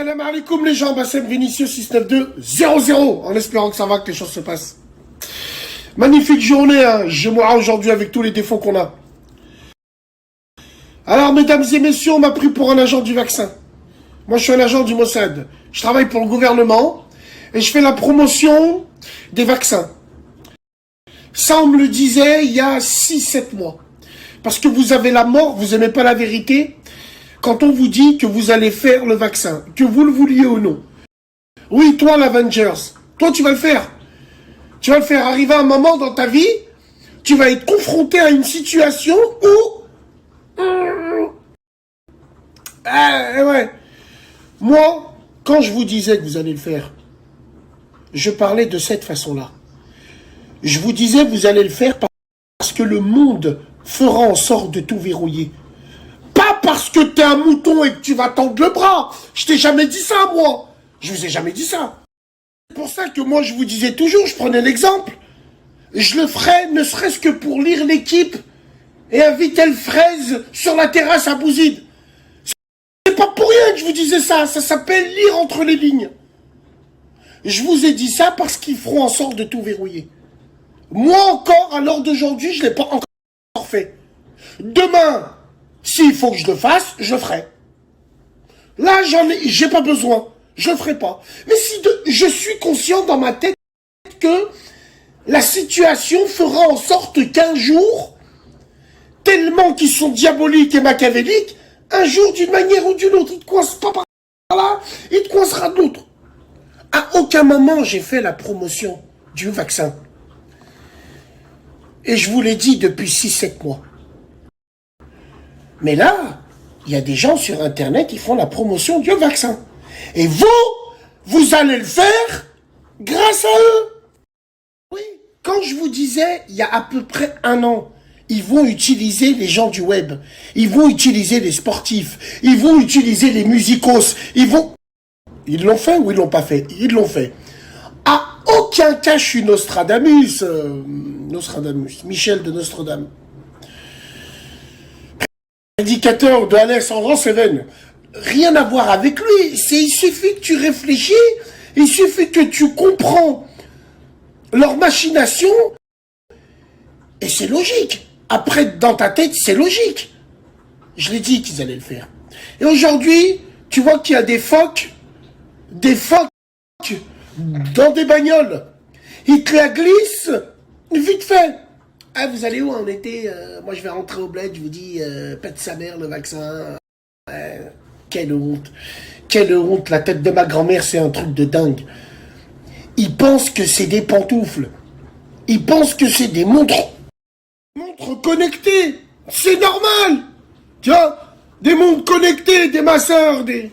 Salam alaikum les gens, Bassem Vinicius 692-00, en espérant que ça va, que les choses se passent. Magnifique journée, hein, Gémois aujourd'hui avec tous les défauts qu'on a. Alors mesdames et messieurs, on m'a pris pour un agent du vaccin. Moi je suis un agent du Mossad. Je travaille pour le gouvernement et je fais la promotion des vaccins. Ça on me le disait il y a 6-7 mois. Parce que vous avez la mort, vous aimez pas la vérité. Quand on vous dit que vous allez faire le vaccin, que vous le vouliez ou non. Oui, toi l'Avengers, toi tu vas le faire. Tu vas le faire arriver à un moment dans ta vie, tu vas être confronté à une situation où... ouais. Moi, quand je vous disais que vous allez le faire, je parlais de cette façon-là. Je vous disais vous allez le faire parce que le monde fera en sorte de tout verrouiller. Pas parce que t'es un mouton et que tu vas tendre le bras. Je t'ai jamais dit ça, moi. Je vous ai jamais dit ça. C'est pour ça que moi, je vous disais toujours, je prenais l'exemple. Je le ferais, ne serait-ce que pour lire l'équipe et inviter le fraise sur la terrasse à Bouzid. C'est pas pour rien que je vous disais ça. Ça s'appelle lire entre les lignes. Je vous ai dit ça parce qu'ils feront en sorte de tout verrouiller. Moi encore, à l'heure d'aujourd'hui, je l'ai pas encore fait. Demain, s'il faut que je le fasse, je le ferai. Là, j'ai pas besoin. Je le ferai pas. Mais si je suis conscient dans ma tête que la situation fera en sorte qu'un jour, tellement qu'ils sont diaboliques et machiavéliques, un jour, d'une manière ou d'une autre, ils te coincent pas par là, ils te coincera de l'autre. À aucun moment, j'ai fait la promotion du vaccin. Et je vous l'ai dit depuis 6-7 mois. Mais là, il y a des gens sur Internet qui font la promotion du vaccin. Et vous allez le faire grâce à eux. Oui, quand je vous disais, il y a à peu près un an, ils vont utiliser les gens du web. Ils vont utiliser les sportifs. Ils vont utiliser les musicos. Ils l'ont fait ou ils l'ont pas fait? Ils l'ont fait. À aucun cas, je suis Nostradamus. Michel de Nostradame. Prédicateur de Alexandre Seven. Rien à voir avec lui. Il suffit que tu réfléchis, il suffit que tu comprends leur machination, et c'est logique. Après, dans ta tête, c'est logique. Je l'ai dit qu'ils allaient le faire. Et aujourd'hui, tu vois qu'il y a des phoques dans des bagnoles. Ils te la glissent vite fait. Ah, vous allez où en été? Moi, je vais rentrer au bled, je vous dis, pète sa mère, le vaccin. Quelle honte. Quelle honte. La tête de ma grand-mère, c'est un truc de dingue. Ils pensent que c'est des pantoufles. Ils pensent que c'est des montres connectées. C'est normal. Tu vois, des montres connectées, des masseurs, des...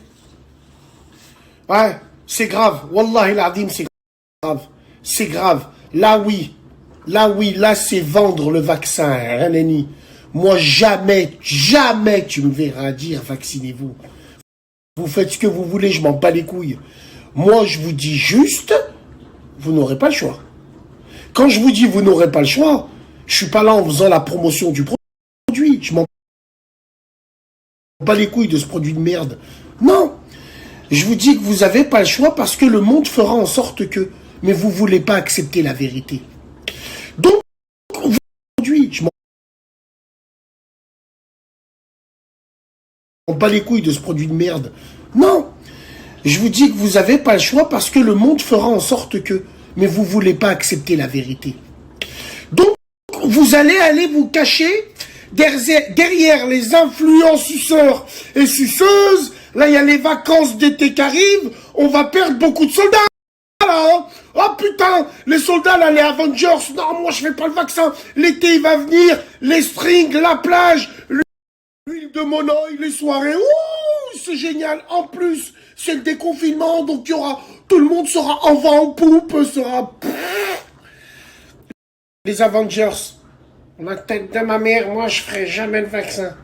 Ouais, c'est grave. Wallahi l'azim, c'est grave. C'est grave. Là, oui, là, c'est vendre le vaccin, rien n'est. Moi, jamais tu me verras dire vaccinez-vous. Vous faites ce que vous voulez, je m'en bats les couilles. Moi, je vous dis juste, vous n'aurez pas le choix. Quand je vous dis vous n'aurez pas le choix, je suis pas là en faisant la promotion du produit. Je m'en bats les couilles de ce produit de merde. Non. Je vous dis que vous n'avez pas le choix parce que le monde fera en sorte que... Mais vous voulez pas accepter la vérité. Donc, aujourd'hui, je m'en bats les couilles de ce produit de merde. Non. Je vous dis que vous n'avez pas le choix parce que le monde fera en sorte que... Mais vous voulez pas accepter la vérité. Donc, vous allez aller vous cacher derrière les influenceurs et suceuses. Là, il y a les vacances d'été qui arrivent. On va perdre beaucoup de soldats. Là, hein. Oh putain, les soldats, là, les Avengers. Non, moi, je fais pas le vaccin. L'été, il va venir. Les strings, la plage, l'huile de monoï, les soirées. Ouh, c'est génial. En plus, c'est le déconfinement. Donc, il y aura... Tout le monde sera en vent en poupe. Sera... Les Avengers. La tête de ma mère, moi, je ferai jamais le vaccin.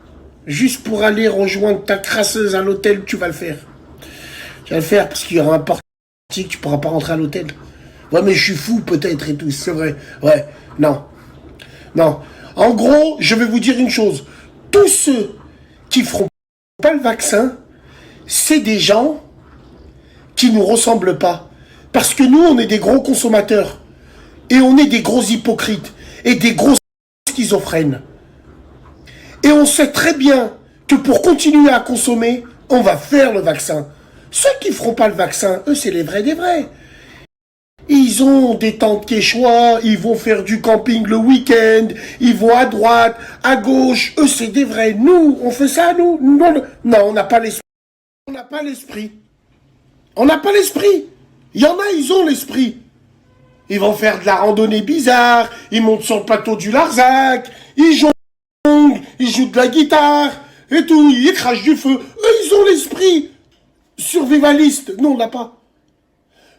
Juste pour aller rejoindre ta crasseuse à l'hôtel, tu vas le faire. Tu vas le faire parce qu'il y aura un portique, tu pourras pas rentrer à l'hôtel. Ouais, mais je suis fou peut-être et tout, c'est vrai. Ouais, non. Non. En gros, je vais vous dire une chose. Tous ceux qui feront pas le vaccin, c'est des gens qui nous ressemble pas. Parce que nous, on est des gros consommateurs. Et on est des gros hypocrites. Et des gros schizophrènes. Et on sait très bien que pour continuer à consommer, on va faire le vaccin. Ceux qui feront pas le vaccin, eux, c'est les vrais des vrais. Ils ont des tentes quechua, ils vont faire du camping le week-end, ils vont à droite, à gauche. Eux, c'est des vrais. Nous, on fait ça, nous? Non, on n'a pas l'esprit. On n'a pas l'esprit. On n'a pas l'esprit. Il y en a, ils ont l'esprit. Ils vont faire de la randonnée bizarre, ils montent sur le plateau du Larzac, ils jonglent, ils jouent de la guitare, et tout, ils crachent du feu. Eux, ils ont l'esprit survivaliste. Nous, on l'a pas.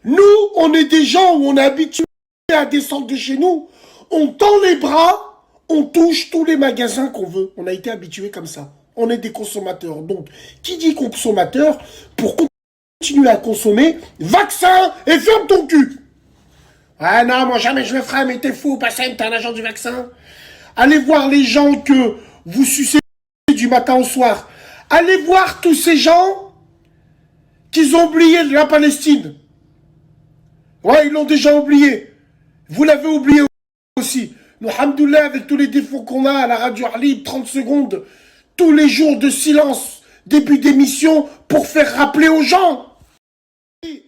Nous, on est des gens où on est habitués à descendre de chez nous. On tend les bras, on touche tous les magasins qu'on veut. On a été habitués comme ça. On est des consommateurs. Donc, qui dit consommateur, pour continuer à consommer, vaccin et ferme ton cul. Ah non, moi jamais je le ferai, mais t'es fou, Bassem, t'es un agent du vaccin. Allez voir les gens que vous sucez du matin au soir. Allez voir tous ces gens qu'ils ont oublié de la Palestine. Ouais, ils l'ont déjà oublié. Vous l'avez oublié aussi. Nous, alhamdoulilah, avec tous les défauts qu'on a à la radio libre, 30 secondes, tous les jours de silence, début d'émission, pour faire rappeler aux gens.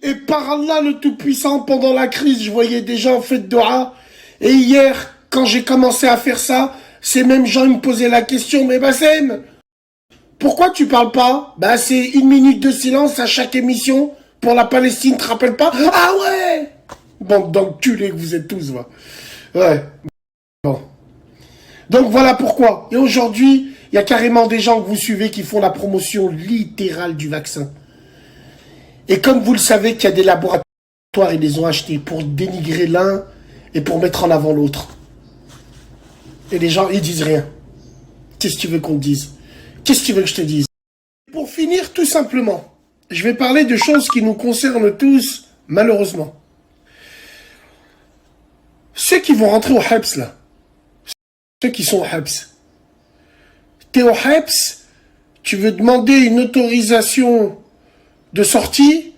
Et par Allah le Tout-Puissant, pendant la crise, je voyais des gens en fait dua. Et hier, quand j'ai commencé à faire ça, ces mêmes gens me posaient la question, mais Bassem, pourquoi tu parles pas? Bah c'est 1 minute de silence à chaque émission pour la Palestine, te rappelles pas? Ah ouais! Bande d'enculés que vous êtes tous, va. Ouais. Bon. Donc voilà pourquoi. Et aujourd'hui, il y a carrément des gens que vous suivez qui font la promotion littérale du vaccin. Et comme vous le savez qu'il y a des laboratoires, ils les ont achetés pour dénigrer l'un et pour mettre en avant l'autre. Et les gens, ils disent rien. Qu'est-ce que tu veux qu'on te dise? Qu'est-ce que tu veux que je te dise? Pour finir, tout simplement, je vais parler de choses qui nous concernent tous, malheureusement. Ceux qui vont rentrer au HEPS, là, ceux qui sont au HEPS, t'es au HEPS, tu veux demander une autorisation de sortie,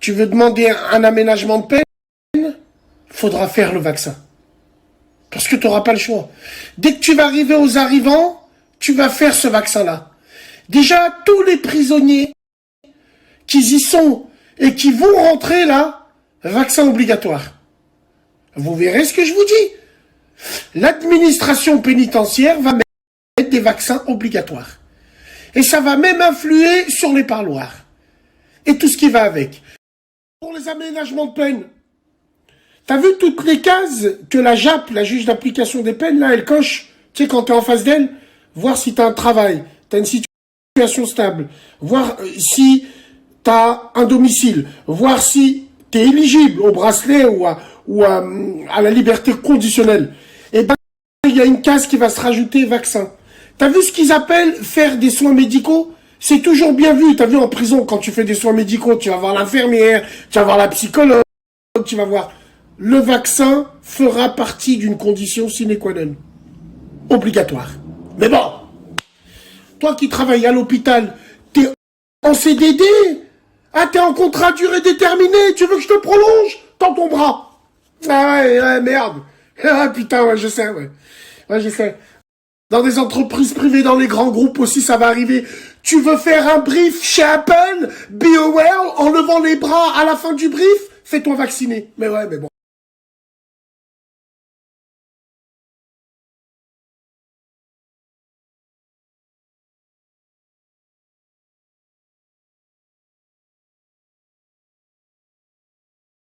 tu veux demander un aménagement de peine, faudra faire le vaccin. Parce que tu n'auras pas le choix. Dès que tu vas arriver aux arrivants, tu vas faire ce vaccin-là. Déjà, tous les prisonniers qui y sont et qui vont rentrer là, vaccin obligatoire. Vous verrez ce que je vous dis. L'administration pénitentiaire va mettre des vaccins obligatoires. Et ça va même influer sur les parloirs. Et tout ce qui va avec. Pour les aménagements de peine, t'as vu toutes les cases que la JAP, la juge d'application des peines, là, elle coche, tu sais, quand t'es en face d'elle, voir si t'as un travail, t'as une situation stable, voir si t'as un domicile, voir si t'es éligible au bracelet ou à la liberté conditionnelle. Et ben, il y a une case qui va se rajouter, vaccin. T'as vu ce qu'ils appellent faire des soins médicaux? C'est toujours bien vu. T'as vu en prison, quand tu fais des soins médicaux, tu vas voir l'infirmière, tu vas voir la psychologue, tu vas voir. Le vaccin fera partie d'une condition sine qua non. Obligatoire. Mais bon, toi qui travailles à l'hôpital, t'es en CDD. Ah, t'es en contrat à durée déterminée. Tu veux que je te prolonge? Tends ton bras. Ah ouais, merde. Ah putain, ouais, je sais, ouais. Ouais, je sais. Dans des entreprises privées, dans les grands groupes aussi, ça va arriver. Tu veux faire un brief chez Apple, be aware, en levant les bras à la fin du brief, fais-toi vacciner. Mais ouais, mais bon.